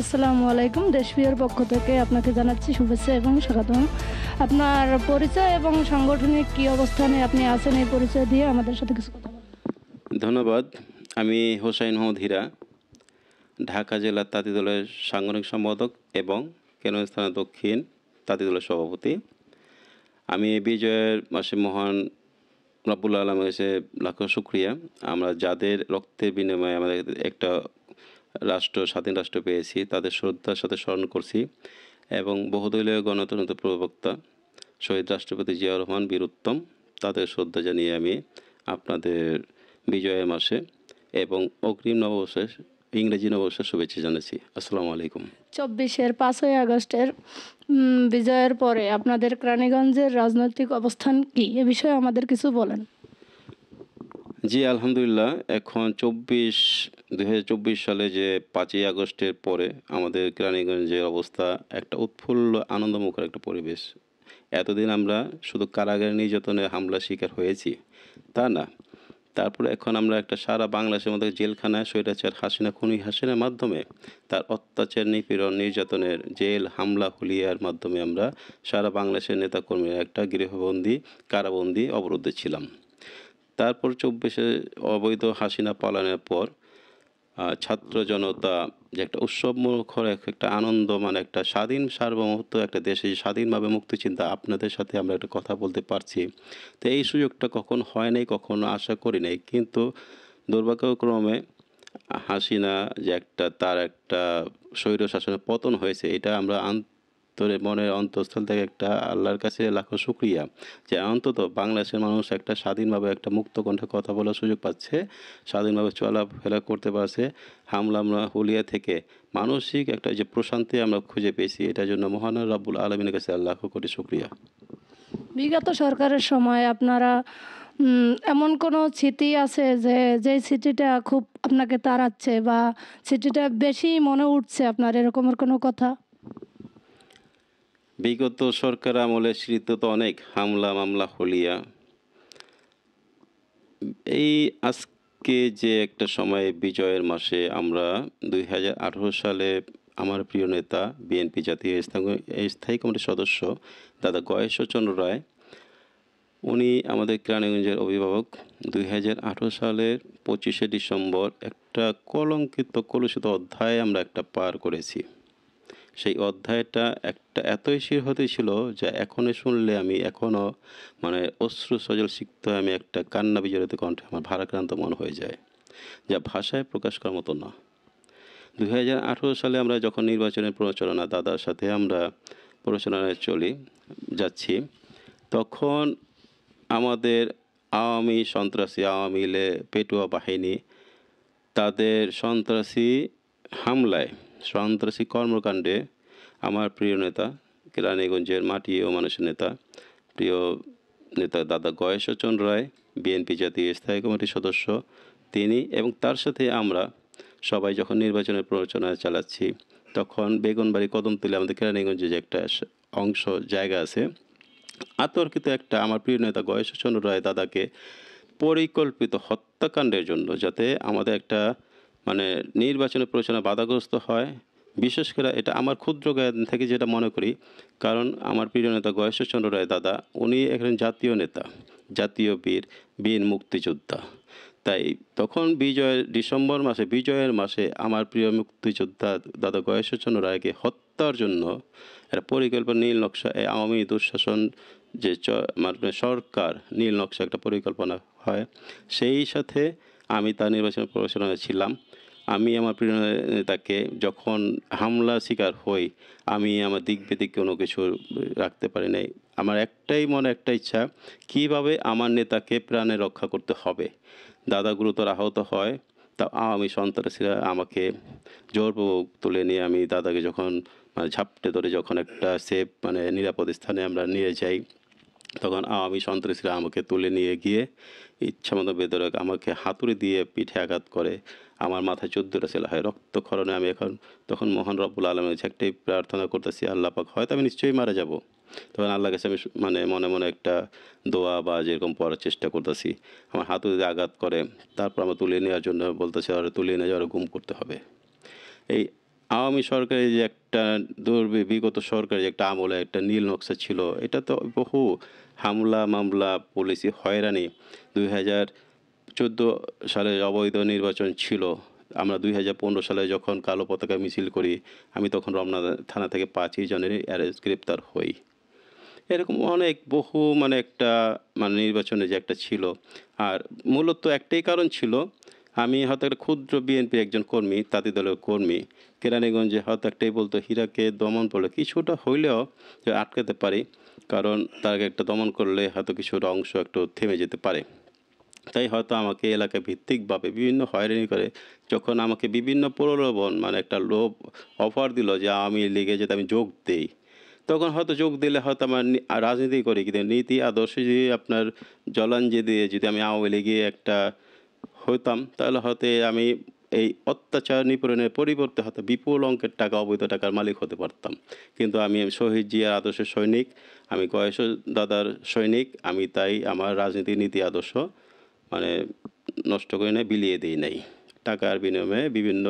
আসসালামু আলাইকুম। দেশপ্রিয়র পক্ষ থেকে আপনাকে জানাচ্ছি শুভেচ্ছা এবং স্বাগতম। আপনার পরিচয় এবং সাংগঠনিক কী অবস্থানে আপনি আছেন, এই পরিচয় দিয়ে আমাদের সাথে কিছু কথা বলুন। ধন্যবাদ। আমি হোসাইন মোহাম্মদ হীরা, ঢাকা জেলার তাঁতি দলের সাংগঠনিক সম্পাদক এবং কেরানীগঞ্জ থানা দক্ষিণ তাঁতি দলের সভাপতি। আমি এই বিজয়ের মাসে মহান রব্বুল আলমের কাছে লাখো শুকরিয়া। আমরা যাদের রক্তের বিনিময়ে আমাদের একটা স্বাধীন রাষ্ট্র পেয়েছি, তাদের শ্রদ্ধার সাথে স্মরণ করছি এবং বহুদলীয় গণতন্ত্র প্রবক্তা শহীদ রাষ্ট্রপতি জিয়াউর রহমান বীর উত্তম, তাদের শ্রদ্ধা জানিয়ে আমি আপনাদের বিজয়ের মাসে এবং অগ্রিম নববর্ষের ইংরেজি নববর্ষের শুভেচ্ছা জানাচ্ছি। আসসালামু আলাইকুম। 5ই আগস্টের বিজয়ের পরে আপনাদের কেরানীগঞ্জের রাজনৈতিক অবস্থান কি, এ বিষয়ে আমাদের কিছু বলেন। জি আলহামদুলিল্লাহ, এখন 2024 সালে যে 5ই আগস্টের পরে আমাদের কেরানীগঞ্জের অবস্থা একটা উৎফুল্ল আনন্দমুখর একটা পরিবেশ। এতদিন আমরা শুধু কারাগারে নির্যাতনের হামলা শিকার হয়েছি তা না, তারপরে এখন আমরা একটা সারা বাংলাদেশের মধ্যে জেলখানায় স্বৈরাচার হাসিনা খুনি হাসিনার মাধ্যমে তার অত্যাচার নিপীড়ন নির্যাতনের জেল হামলা হুলিয়ার মাধ্যমে আমরা সারা বাংলাদেশের নেতাকর্মীরা একটা গৃহবন্দী কারাবন্দী অবরুদ্ধে ছিলাম। তারপর 24-এ অবৈধ হাসিনা পালানোর পর ছাত্র জনতা যে একটা উৎসবমুখর একটা আনন্দ, মানে একটা স্বাধীন সার্বভৌমত্ব একটা দেশে স্বাধীনভাবে মুক্তিচিন্তা আপনাদের সাথে আমরা একটা কথা বলতে পারছি, তো এই সুযোগটা কখন হয় নাই, কখনো আশা করি নাই। কিন্তু দুর্ভাগ্যক্রমে হাসিনা যে তার একটা স্বৈর শাসনের পতন হয়েছে, এটা আমরা মনের অন্তঃস্থল থেকে একটা আল্লাহর কাছে লাখো শুকরিয়া যে অন্তত বাংলাদেশের মানুষ একটা স্বাধীনভাবে একটা মুক্ত কণ্ঠে কথা বলার সুযোগ পাচ্ছে, স্বাধীনভাবে চলাফেরা করতে পারছে। আমরা হুলিয়া থেকে মানসিক একটা যে প্রশান্তি আমরা খুঁজে পেয়েছি, এটার জন্য মহান রব্বুল আলমিনের কাছে লাখো কোটি শুকরিয়া। বিগত সরকারের সময় আপনারা এমন কোনো স্মৃতি আছে যে স্মৃতিটা খুব আপনাকে তাড়াচ্ছে বা স্মৃতিটা বেশি মনে উঠছে আপনার, এরকমের কোনো কথা? বিগত সরকার আমলে স্মৃতি তো অনেক, হামলা মামলা হুলিয়া। এই আজকে যে একটা সময় বিজয়ের মাসে আমরা 2018 সালে আমার প্রিয় নেতা বিএনপি জাতীয় স্থায়ী কমিটির সদস্য দাদা গয়েশ্বরচন্দ্র রায়, উনি আমাদের কেরানীগঞ্জের অভিভাবক। 2018 সালের 25শে ডিসেম্বর একটা কলঙ্কিত কলুষিত অধ্যায় আমরা একটা পার করেছি। সেই অধ্যায়টা একটা এতই শিরহৃদয় ছিল যা এখনই শুনলে আমি এখনও মানে অশ্রু সজল সিক্ত আমি একটা কান্না বিজড়িত কণ্ঠে আমার ভারাক্রান্ত মন হয়ে যায়, যা ভাষায় প্রকাশ করার মতো না। 2018 সালে আমরা যখন নির্বাচনের প্রচারণা দাদার সাথে আমরা প্রচারণায় যাচ্ছি, তখন আমাদের আওয়ামী পেটুয়া বাহিনী তাদের সন্ত্রাসী হামলায় সন্ত্রাসী কর্মকাণ্ডে আমার প্রিয় নেতা কেরানীগঞ্জের মাটি ও মানুষের নেতা প্রিয় নেতা দাদা গয়েশ্বরচন্দ্র রায়, বিএনপি জাতীয় স্থায়ী কমিটির সদস্য, তিনি এবং তার সাথে আমরা সবাই যখন নির্বাচনের প্রচারণা চালাচ্ছি, তখন বেগুনবাড়ি কদমতলী আমাদের কেরানীগঞ্জে যে একটা জায়গা আছে, আতর্কিত একটা আমার প্রিয় নেতা গয়েশ্বরচন্দ্র রায় দাদাকে পরিকল্পিত হত্যাকাণ্ডের জন্য, যাতে আমাদের একটা মানে নির্বাচনের প্রচারণা বাধাগ্রস্ত হয়। বিশেষ করে এটা আমার ক্ষুদ্র জ্ঞান থেকে যেটা মনে করি, কারণ আমার প্রিয় নেতা গয়েশ্বরচন্দ্র রায় দাদা উনি একজন জাতীয় নেতা, জাতীয় বীর মুক্তিযোদ্ধা। তাই তখন বিজয়ের মাসে আমার প্রিয় মুক্তিযোদ্ধা দাদা গয়েশ্বরচন্দ্র রায়কে হত্যার জন্য একটা পরিকল্পনা নীল নকশা, আওয়ামী দুঃশাসন যে সরকার নীল নকশা একটা পরিকল্পনা হয়, সেই সাথে আমি তার নির্বাচন প্রচারণায় ছিলাম। আমি আমার প্রিয় নেতাকে যখন হামলার শিকার হই, আমি আমার দিক বেদিক কোনো কিছু রাখতে পারি নাই। আমার মনে একটা ইচ্ছা, কিভাবে আমার নেতাকে প্রাণে রক্ষা করতে হবে। দাদা গুরুতর আহত হয়, তা আওয়ামী সন্ত্রাসীরা আমাকে জোরপূর্বক তুলে নিয়ে আমি দাদাকে যখন ঝাপটে ধরে যখন একটা সেফ নিরাপদ স্থানে আমরা নিয়ে যাই, তখন আওয়ামী সন্ত্রাসীরা আমাকে তুলে নিয়ে গিয়ে ইচ্ছামতো বেদরক আমাকে হাতুড়ি দিয়ে পিঠে আঘাত করে, আমার মাথায় 14টা সেলা হয়, রক্তক্ষরণে আমি তখন মহান রব্বুল আলমের কাছে একটাই প্রার্থনা করতেছি, আল্লাহ পাক হয়তো আমি নিশ্চয়ই মারা যাব। তখন আল্লাহর কাছে আমি মনে মনে একটা দোয়া বা যেরকম পড়ার চেষ্টা করতেছি, আমার হাতুড়ি দিয়ে আঘাত করে, তারপর আমার তুলে নেওয়ার জন্য বলতেছে আর তুলে নিয়ে যাওয়ার গুম করতে হবে। এই আওয়ামী সরকারের যে একটা বিগত সরকারের যে একটা আমলে একটা নীল নকশা ছিল, এটা তো বহু হামলা মামলা, পুলিশি হয়রানি। 2014 সালে অবৈধ নির্বাচন ছিল। আমরা 2015 সালে যখন কালো পতাকা মিছিল করি, আমি তখন রমনা থানা থেকে 5ই জনেরই গ্রেপ্তার হই। এরকম অনেক বহু মানে একটা মানে নির্বাচনে যে একটা ছিল। আর মূলত একটাই কারণ ছিল, আমি হয়তো একটা ক্ষুদ্র বিএনপির একজন কর্মী, তাঁতি দলের কর্মী। কেরানীগঞ্জে হয়তো একটাই বলতো, হীরাকে দমন করলে কিছুটা হইলেও যে আটকাতে পারি, কারণ তাকে একটা দমন করলে হয়তো কিছুটা অংশ একটু থেমে যেতে পারে। তাই হয়তো আমাকে এলাকা ভিত্তিকভাবে বিভিন্ন হয়রানি করে, যখন আমাকে বিভিন্ন প্রলোভন মানে একটা লোভ অফার দিল যে আওয়ামী লীগে যাতে আমি যোগ দেই, তখন হয়তো যোগ দিলে হয়তো আমার রাজনীতি করি, কিন্তু নীতি আদর্শে যদি আপনার জলাঞ্জলি দিয়ে যদি আমি আওয়ামী লীগে একটা হতাম, তাহলে হয়তো আমি এই অত্যাচার নিপীড়নের পরিবর্তে হয়তো বিপুল অঙ্কের টাকা, অবৈধ টাকার মালিক হতে পারতাম। কিন্তু আমি শহীদ জিয়ার আদর্শের সৈনিক, আমি গয়েশ দাদার সৈনিক, আমি তাই আমার রাজনীতি নীতি আদর্শ মানে নষ্ট করে নাই, বিলিয়ে দিই নাই টাকার বিনিময়ে বিভিন্ন